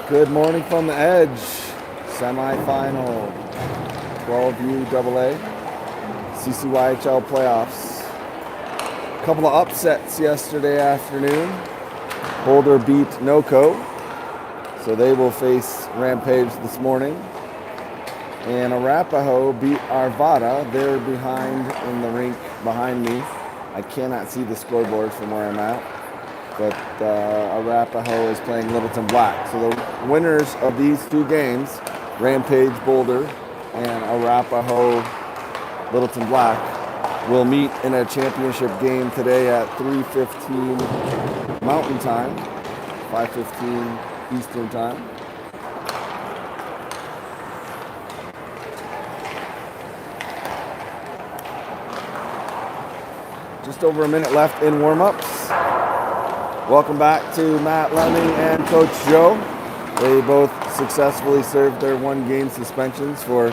Good morning from the Edge, semifinal 12U AA CCYHL playoffs. A couple of upsets yesterday afternoon. Boulder beat NOCO, so they will face Rampage this morning. And Arapahoe beat Arvada. They're behind in the rink behind me. I cannot see the scoreboard from where I'm at. But Arapahoe is playing Littleton Black. So the winners of these two games, Rampage Boulder and Arapahoe Littleton Black, will meet in a championship game today at 3:15 Mountain Time, 5:15 Eastern Time. Just over a minute left in warm-ups. Welcome back to Matt Lemming and Coach Joe. They both successfully served their one-game suspensions for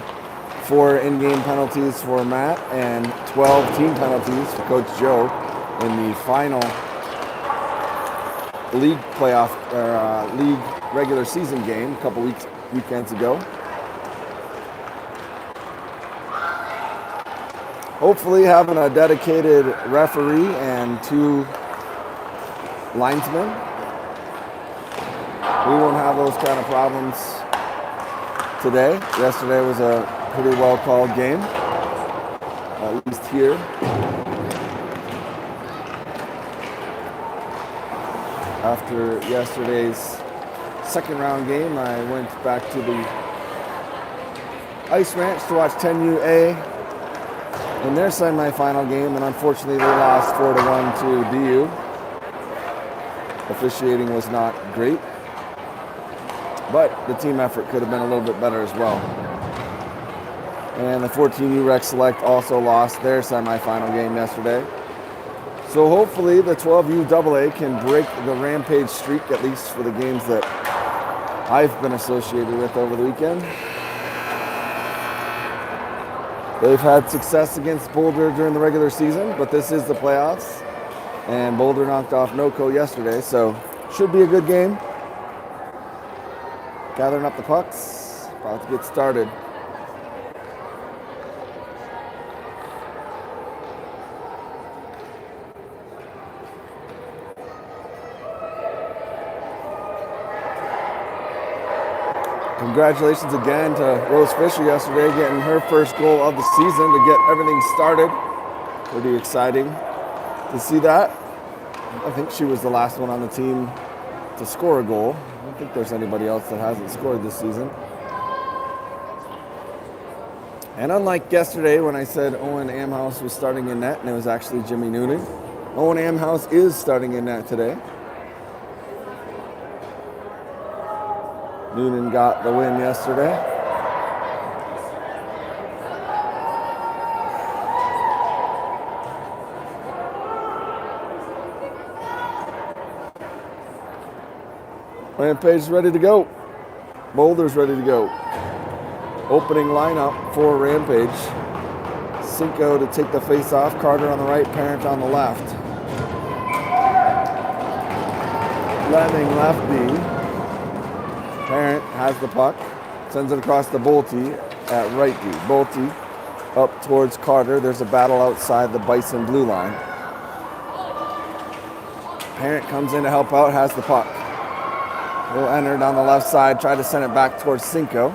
4 in-game penalties for Matt and 12 team penalties for Coach Joe in the final league playoff league regular season game a couple weekends ago. Hopefully having a dedicated referee and 2 linesmen, we won't have those kind of problems today. Yesterday was a pretty well called game, at least here. After yesterday's second round game, I went back to the Ice Ranch to watch 10UA in their semifinal game, and unfortunately they lost 4-1 to BU. Officiating was not great, but the team effort could have been a little bit better as well. And the 14U Rec Select also lost their semifinal game yesterday. So hopefully the 12U AA can break the Rampage streak, at least for the games that I've been associated with over the weekend. They've had success against Boulder during the regular season, but this is the playoffs. And Boulder knocked off NOCO yesterday, so should be a good game. Gathering up the pucks, about to get started. Congratulations again to Rose Fisher yesterday, getting her first goal of the season to get everything started. Pretty exciting to see that. I think she was the last one on the team to score a goal. I don't think there's anybody else that hasn't scored this season. And unlike yesterday when I said Owen Amhouse was starting in net and it was actually Jimmy Noonan, Owen Amhouse is starting in net today. Noonan got the win yesterday. Rampage is ready to go. Boulder's ready to go. Opening lineup for Rampage. Cinco to take the face off. Carter on the right, Parent on the left. Lemming lefty. has the puck, sends it across to Bolte at right D. Bolte up towards Carter. There's a battle outside the Bison blue line. Parent comes in to help out, has the puck. He'll enter down the left side, try to send it back towards Cinco.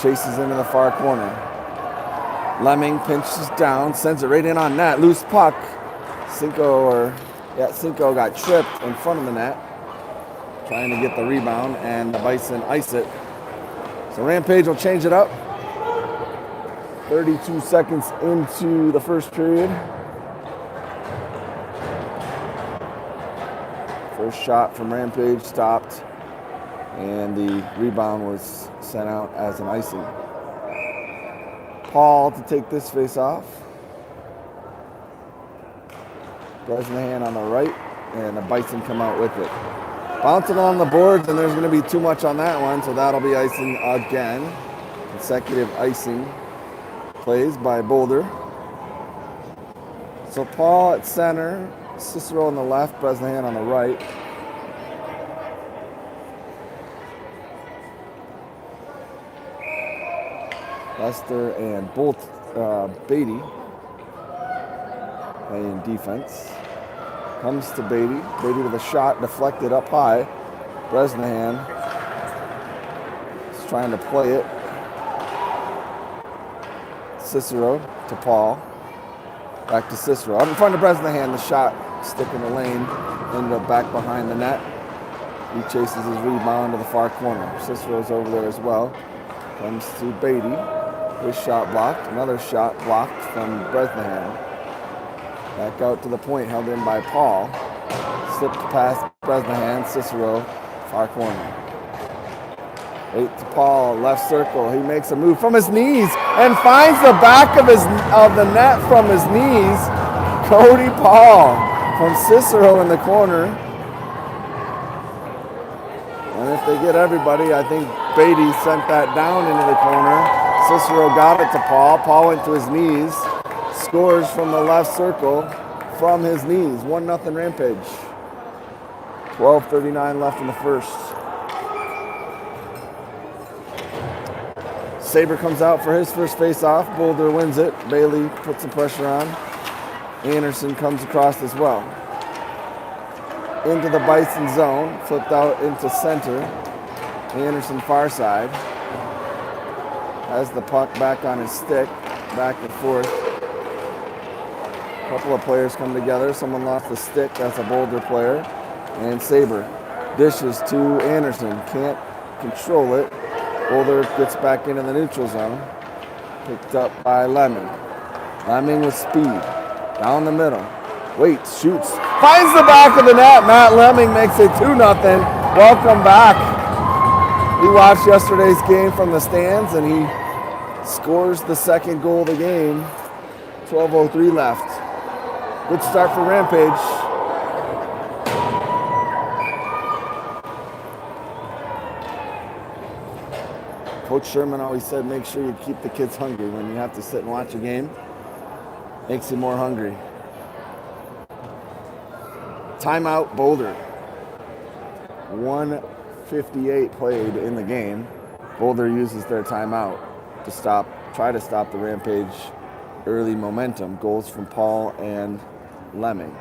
Chases into the far corner. Lemming pinches down, sends it right in on net. Loose puck. Cinco got tripped in front of the net, trying to get the rebound, and the Bison ice it. So Rampage will change it up. 32 seconds into the first period. First shot from Rampage stopped, and the rebound was sent out as an icing. Paul to take this face off. Bresnahan on the right, and the Bison come out with it. Bouncing on the boards, and there's going to be too much on that one, so that'll be icing again. Consecutive icing plays by Boulder. So Paul at center, Cicero on the left, Bresnahan on the right. Lester and Beatty playing defense. Comes to Beatty. Beatty with a shot deflected up high. Bresnahan is trying to play it. Cicero to Paul. Back to Cicero. Up in front of Bresnahan, the shot stick in the lane. Ended up back behind the net. He chases his rebound to the far corner. Cicero's over there as well. Comes to Beatty. His shot blocked. Another shot blocked from Bresnahan. Back out to the point, held in by Paul. Slipped past Bresnahan. Cicero, far corner. Right to Paul, left circle. He makes a move from his knees and finds the back of the net from his knees. Cody Paul from Cicero in the corner. And if they get everybody, I think Beatty sent that down into the corner. Cicero got it to Paul. Paul went to his knees. Scores from the left circle from his knees. 1-0 Rampage. 12:39 left in the first. Saber comes out for his first face-off. Boulder wins it. Bailey puts some pressure on. Anderson comes across as well. Into the Bison zone. Flipped out into center. Anderson far side. Has the puck back on his stick. Back and forth. A couple of players come together. Someone lost the stick. That's a Boulder player. And Saber dishes to Anderson. Can't control it. Boulder gets back into the neutral zone. Picked up by Lemming. Lemming with speed. Down the middle. Waits, shoots. Finds the back of the net. Matt Lemming makes it 2-0. Welcome back. He watched yesterday's game from the stands, and he scores the second goal of the game. 12:03 left. Good start for Rampage. Coach Sherman always said, make sure you keep the kids hungry when you have to sit and watch a game. Makes you more hungry. Timeout, Boulder. 1:58 played in the game. Boulder uses their timeout to try to stop the Rampage early momentum. Goals from Paul and Lemming.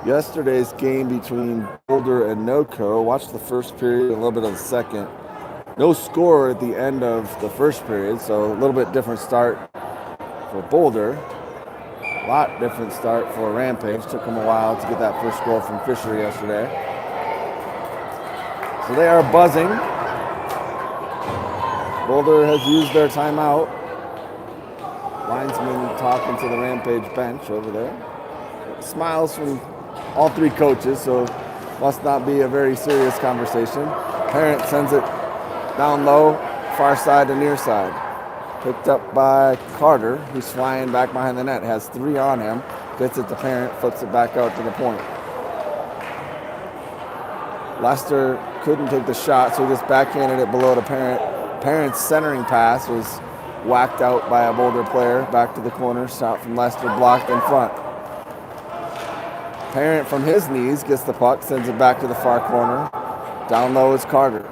Yesterday's game between Boulder and NoCo, watched the first period, a little bit of the second. No score at the end of the first period, so a little bit different start for Boulder. A lot different start for Rampage. Took them a while to get that first goal from Fisher yesterday. So they are buzzing. Boulder has used their timeout. Linesman talking to the Rampage bench over there. Smiles from all three coaches, so must not be a very serious conversation. Parent sends it down low, far side to near side. Picked up by Carter, who's flying back behind the net. Has 3 on him. Gets it to Parent, flips it back out to the point. Lester couldn't take the shot, so he just backhanded it below the Parent. Parent's centering pass was whacked out by a Boulder player. Back to the corner, shot from Lester, blocked in front. Parent from his knees gets the puck, sends it back to the far corner. Down low is Carter.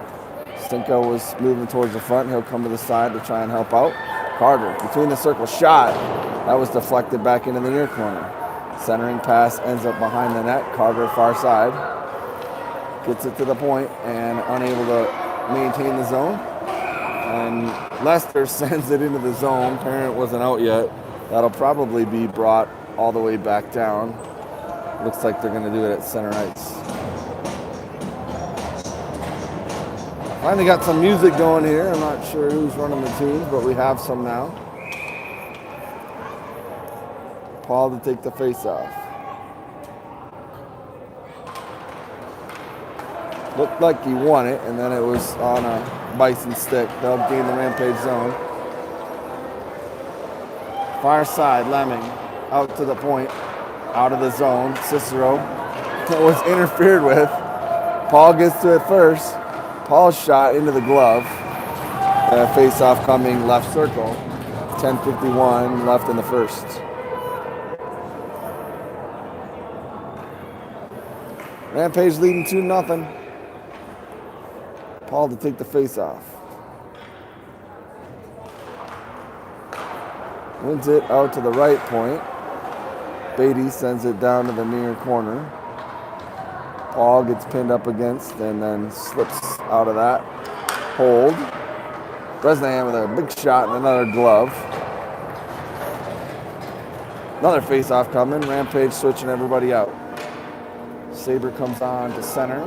Stinko was moving towards the front. He'll come to the side to try and help out. Carter, between the circle shot. That was deflected back into the near corner. Centering pass ends up behind the net. Carter, far side. Gets it to the point and unable to maintain the zone. And Lester sends it into the zone. Parent wasn't out yet. That'll probably be brought all the way back down. Looks like they're going to do it at center ice. Finally got some music going here. I'm not sure who's running the tunes, but we have some now. Paul to take the face-off. Looked like he won it, and then it was on a Bison stick. They'll gain the Rampage zone. Far side, Lemming out to the point, out of the zone. Cicero was interfered with. Paul gets to it first. Paul's shot into the glove. Face-off coming left circle. 10:51 left in the first. Rampage leading 2-0. Paul to take the face-off. Wins it out to the right point. Beatty sends it down to the near corner. Paul gets pinned up against and then slips out of that hold. Bresnahan with a big shot and another glove. Another face-off coming. Rampage switching everybody out. Saber comes on to center.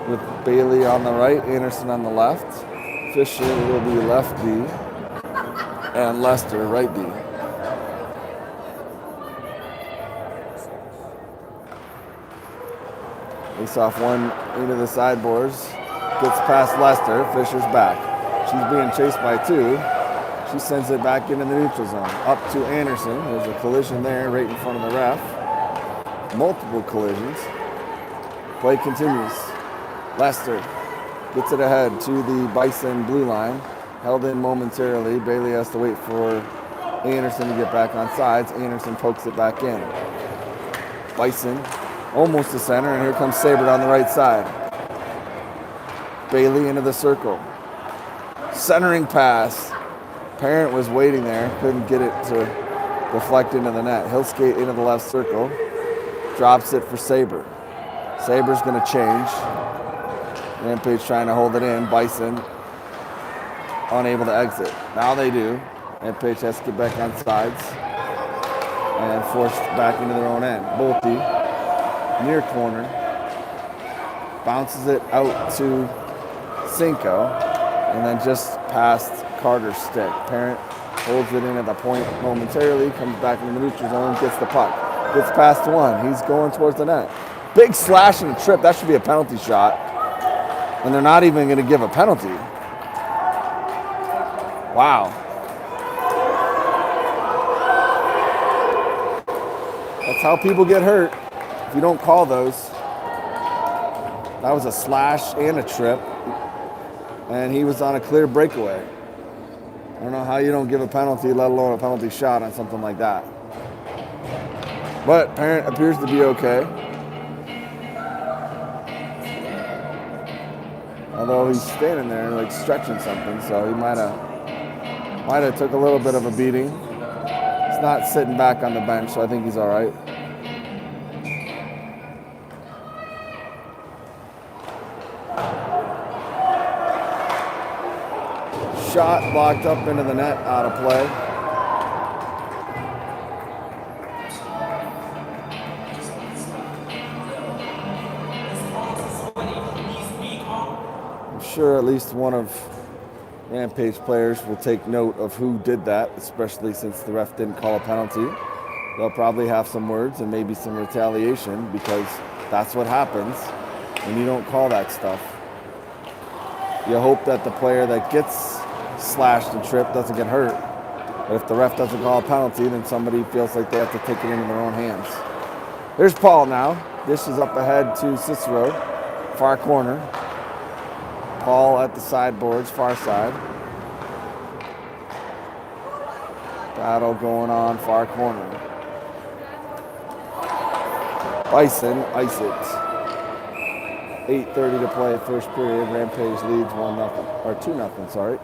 With Bailey on the right, Anderson on the left. Fisher will be left D. And Lester right D. Face off one into the sideboards. Gets past Lester. Fisher's back. She's being chased by two. She sends it back into the neutral zone. Up to Anderson. There's a collision there right in front of the ref. Multiple collisions. Play continues. Lester gets it ahead to the Bison blue line. Held in momentarily. Bailey has to wait for Anderson to get back on sides. Anderson pokes it back in. Bison almost to center, and here comes Saber on the right side. Bailey into the circle. Centering pass. Parent was waiting there. Couldn't get it to deflect into the net. He'll skate into the left circle. Drops it for Saber. Saber's going to change. Rampage trying to hold it in. Bison unable to exit. Now they do. Rampage has to get back on sides and forced back into their own end. Bolte, near corner, bounces it out to Cinco, and then just past Carter's stick. Parent holds it in at the point momentarily, comes back into the neutral zone, gets the puck. Gets past one. He's going towards the net. Big slash and a trip. That should be a penalty shot. And they're not even going to give a penalty. Wow. That's how people get hurt if you don't call those. That was a slash and a trip. And he was on a clear breakaway. I don't know how you don't give a penalty, let alone a penalty shot on something like that. But Parent appears to be okay. Although he's standing there like stretching something, so he might have took a little bit of a beating. He's not sitting back on the bench, so I think he's all right. Shot blocked up into the net, out of play. I'm sure at least one of Rampage players will take note of who did that, especially since the ref didn't call a penalty. They'll probably have some words and maybe some retaliation, because that's what happens when you don't call that stuff. You hope that the player that gets slashed and tripped doesn't get hurt. But if the ref doesn't call a penalty, then somebody feels like they have to take it into their own hands. There's Paul now. Dishes up ahead to Cicero, far corner. Paul at the sideboards, far side. Battle going on, far corner. Bison ice it. 8:30 to play, first period. Rampage leads 1-0, or 2-0, sorry.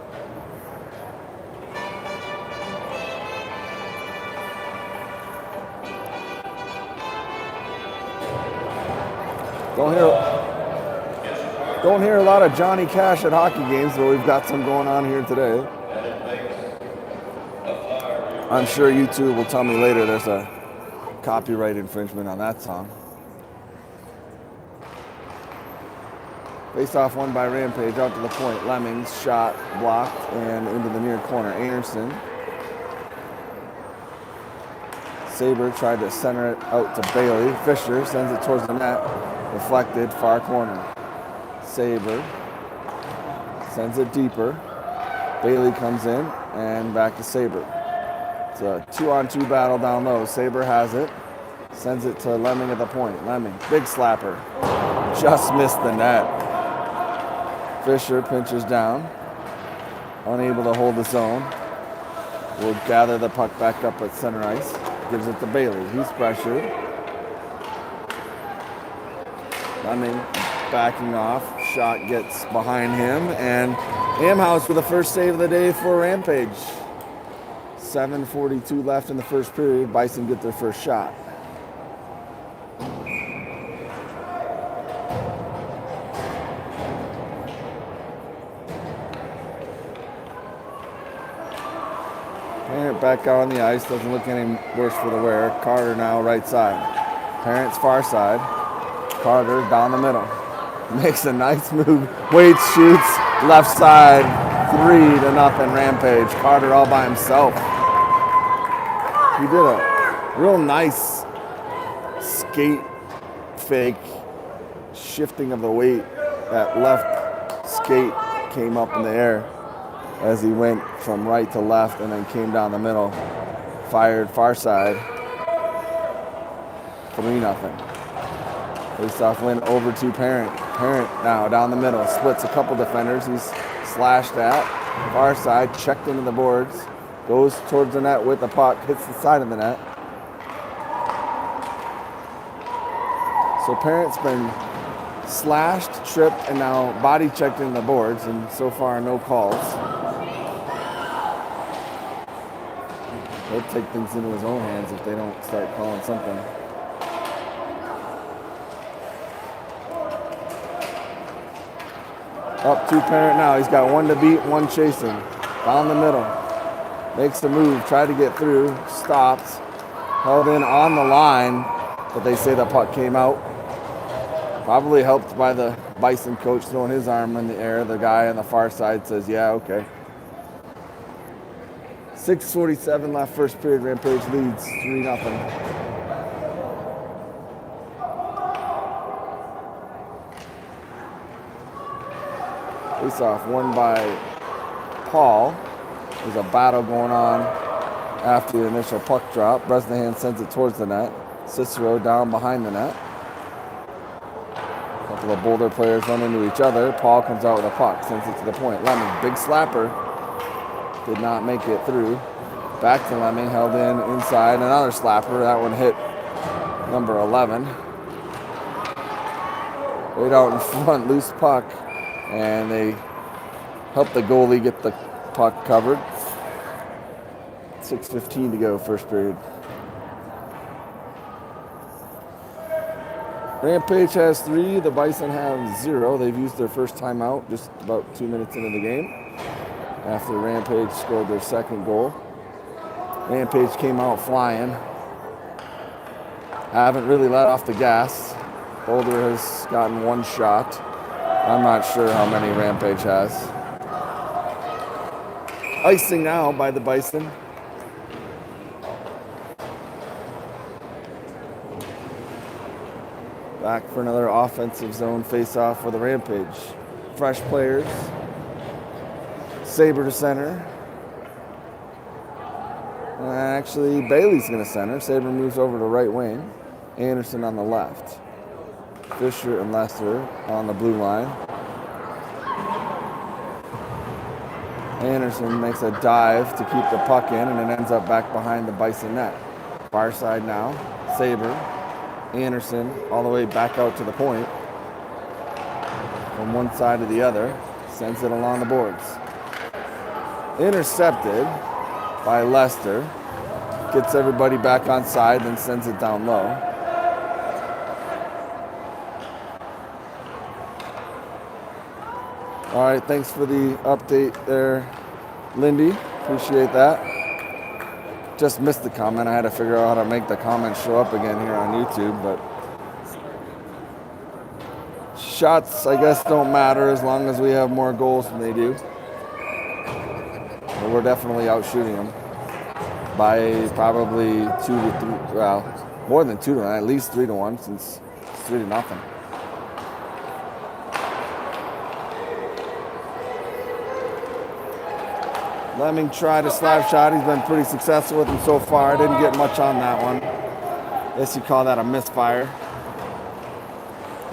Don't hear a lot of Johnny Cash at hockey games, but we've got some going on here today. I'm sure YouTube will tell me later there's a copyright infringement on that song. Face-off won by Rampage, out to the point. Lemmings, shot, blocked, and into the near corner. Anderson. Saber tried to center it out to Bailey. Fisher sends it towards the net. Deflected, far corner. Saber sends it deeper. Bailey comes in, and back to Saber. It's a 2-on-2 battle down low. Saber has it. Sends it to Lemming at the point. Lemming, big slapper. Just missed the net. Fisher pinches down. Unable to hold his own. Will gather the puck back up at center ice. Gives it to Bailey. He's pressured. Lemming backing off. Shot gets behind him. And Amhouse with the first save of the day for Rampage. 7:42 left in the first period. Bison get their first shot. Parent back out on the ice. Doesn't look any worse for the wear. Carter now right side. Parent's far side. Carter down the middle. Makes a nice move. Waits, shoots. Left side. 3-0 Rampage. Carter all by himself. He did a real nice skate fake. Shifting of the weight. That left skate came up in the air as he went from right to left and then came down the middle. Fired far side. 3-0. Face-off win over to Parent. Parent now down the middle. Splits a couple defenders. He's slashed at. Far side. Checked into the boards. Goes towards the net with the puck. Hits the side of the net. So Parent's been slashed, tripped, and now body checked into the boards. And so far, no calls. He'll take things into his own hands if they don't start calling something. Up to Parent now. He's got one to beat, one chasing. Down the middle. Makes the move. Tried to get through. Stops. Held in on the line. But they say the puck came out. Probably helped by the Bison coach throwing his arm in the air. The guy on the far side says, yeah, okay. 6:47 left first period. Rampage leads 3-0. Face-off won by Paul. There's a battle going on after the initial puck drop. Bresnahan sends it towards the net. Cicero down behind the net. A couple of Boulder players run into each other. Paul comes out with a puck, sends it to the point. Lemming, big slapper. Did not make it through. Back to Lemming, held in inside. Another slapper. That one hit number 11. Right out in front, loose puck. And they help the goalie get the puck covered. 6:15 to go, first period. Rampage has 3. The Bison have 0. They've used their first timeout just about 2 minutes into the game after Rampage scored their second goal. Rampage came out flying. Haven't really let off the gas. Boulder has gotten one shot. I'm not sure how many Rampage has. Icing now by the Bison. Back for another offensive zone face-off for the Rampage. Fresh players. Saber to center. Actually, Bailey's going to center. Saber moves over to right wing. Anderson on the left. Fisher and Lester on the blue line. Anderson makes a dive to keep the puck in, and it ends up back behind the Bison net. Far side now, Saber. Anderson all the way back out to the point. From one side to the other, sends it along the boards. Intercepted by Lester. Gets everybody back on side, then sends it down low. All right, thanks for the update there, Lindy. Appreciate that. Just missed the comment. I had to figure out how to make the comment show up again here on YouTube, but shots, I guess, don't matter as long as we have more goals than they do. But we're definitely out shooting them by probably 2 to 3, well, more than 2 to 1, at least 3 to 1, since it's 3 to nothing. Lemming tried a slap shot. He's been pretty successful with him so far. Didn't get much on that one. I guess you call that a misfire.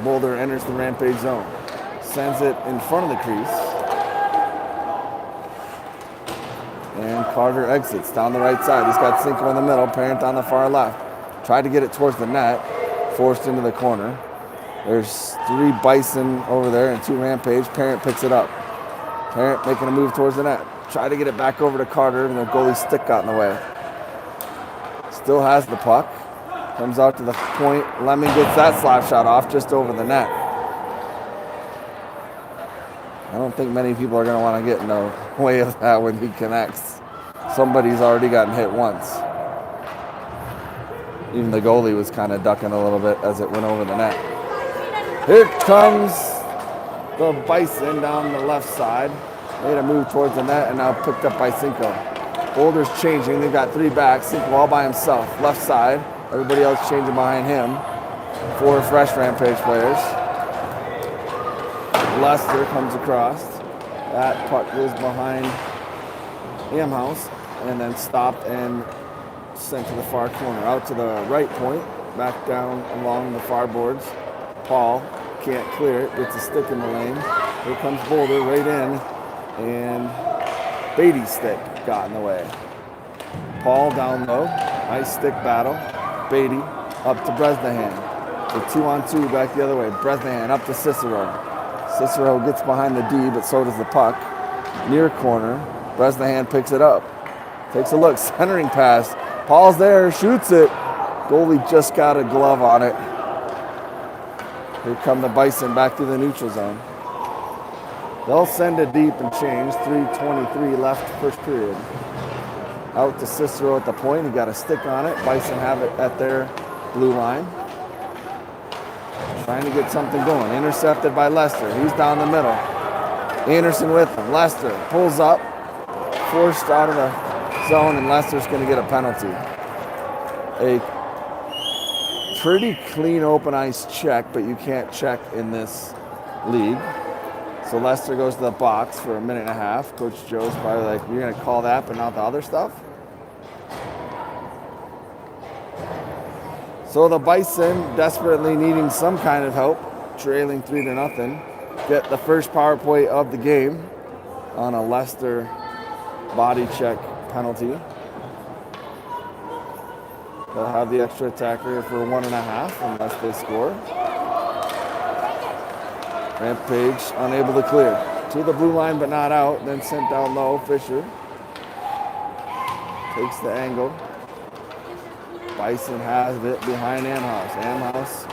Boulder enters the Rampage zone. Sends it in front of the crease. And Carter exits down the right side. He's got Cinco in the middle, Parent on the far left. Tried to get it towards the net. Forced into the corner. There's 3 Bison over there and 2 Rampage. Parent picks it up. Parent making a move towards the net. Try to get it back over to Carter, and the goalie's stick got in the way. Still has the puck. Comes out to the point. Lemming gets that slap shot off just over the net. I don't think many people are going to want to get in the way of that when he connects. Somebody's already gotten hit once. Even the goalie was kind of ducking a little bit as it went over the net. Here comes the Bison down the left side. Made a move towards the net and now picked up by Cinco. Boulder's changing. They've got 3 backs. Cinco all by himself. Left side. Everybody else changing behind him. 4 fresh Rampage players. Lester comes across. That puck goes behind Amhouse and then stopped and sent to the far corner. Out to the right point. Back down along the far boards. Paul can't clear it. Gets a stick in the lane. Here comes Boulder right in. And Beatty's stick got in the way. Paul down low. Nice stick battle. Beatty up to Bresnahan. The 2-on-2 back the other way. Bresnahan up to Cicero. Cicero gets behind the D, but so does the puck. Near corner. Bresnahan picks it up. Takes a look. Centering pass. Paul's there. Shoots it. Goalie just got a glove on it. Here come the Bison back to the neutral zone. They'll send it deep and change. 3:23 left first period. Out to Cicero at the point. He got a stick on it. Bison have it at their blue line. Trying to get something going. Intercepted by Lester. He's down the middle. Anderson with him. Lester pulls up. Forced out of the zone, and Lester's going to get a penalty. A pretty clean open ice check, but you can't check in this league. So Lester goes to the box for a minute and a half. Coach Joe's probably like, you're going to call that but not the other stuff? So the Bison, desperately needing some kind of help, trailing 3-0, get the first power play of the game on a Lester body check penalty. They'll have the extra attacker for 1.5 unless they score. Rampage unable to clear. To the blue line but not out. Then sent down low. Fisher takes the angle. Bison has it behind Amhouse. Amhouse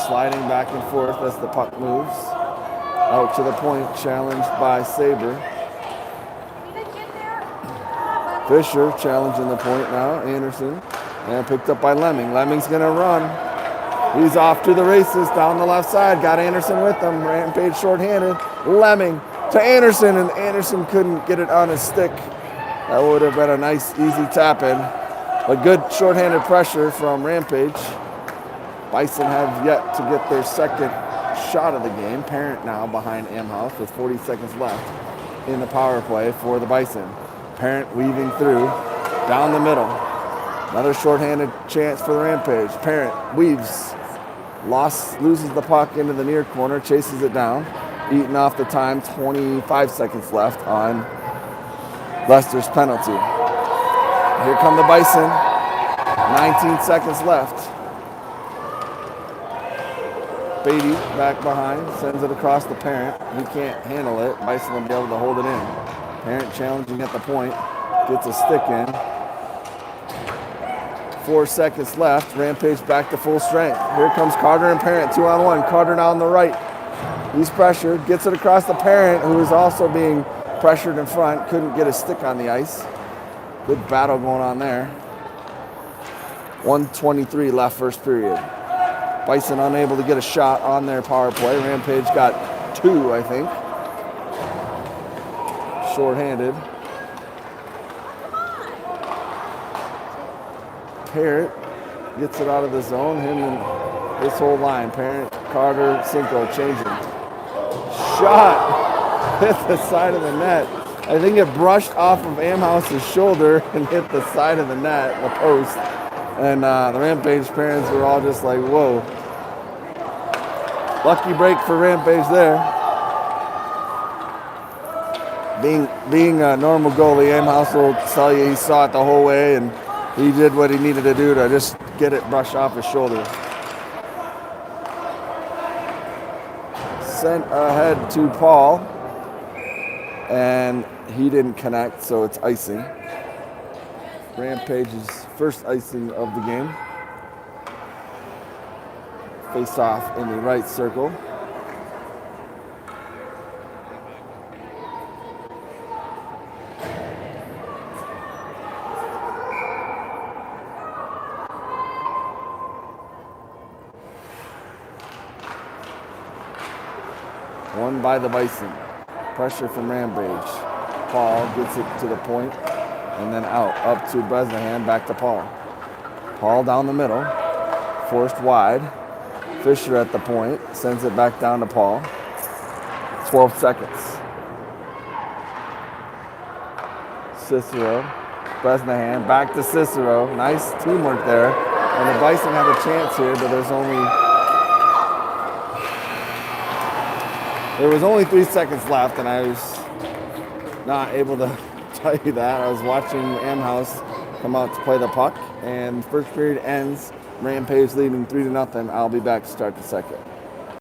sliding back and forth as the puck moves. Out to the point. Challenged by Saber. Fisher challenging the point now. Anderson. And picked up by Lemming. Lemming's going to run. He's off to the races down the left side. Got Anderson with him. Rampage shorthanded. Lemming to Anderson, and Anderson couldn't get it on his stick. That would have been a nice, easy tap in. But good shorthanded pressure from Rampage. Bison have yet to get their second shot of the game. Parent now behind Amhouse with 40 seconds left in the power play for the Bison. Parent weaving through down the middle. Another shorthanded chance for the Rampage. Parent weaves Loses the puck into the near corner, chases it down, eating off the time. 25 seconds left on Leicester's penalty. Here come the Bison. 19 seconds left. Beatty back behind, sends it across the Parent. He can't handle it. Bison will be able to hold it in. Parent challenging at the point, gets a stick in. 4 seconds left. Rampage back to full strength. Here comes Carter and Parent, 2-on-1. Carter now on the right. He's pressured, gets it across the Parent, who is also being pressured in front. Couldn't get a stick on the ice. Good battle going on there. 1:23 left first period. Bison unable to get a shot on their power play. Rampage got 2, I think. Short-handed. Parent gets it out of the zone. Him and this whole line. Parent, Carter, Cinco changing. Shot hit the side of the net. I think it brushed off of Amhouse's shoulder and hit the side of the net, the post. And the Rampage parents were all just like, whoa. Lucky break for Rampage there. Being a normal goalie, Amhouse will tell you he saw it the whole way and he did what he needed to do to just get it brushed off his shoulder. Sent ahead to Paul, and he didn't connect, so it's icing. Rampage's first icing of the game. Face off in the right circle. Won by the Bison. Pressure from Rampage. Paul gets it to the point and then out. Up to Bresnahan, back to Paul. Paul down the middle. Forced wide. Fisher at the point. Sends it back down to Paul. 12 seconds. Cicero. Bresnahan back to Cicero. Nice teamwork there. And the Bison have a chance here, but there was only 3 seconds left, and I was not able to tell you that. I was watching Amhouse come out to play the puck, and first period ends. Rampage leading 3-0. I'll be back to start the second.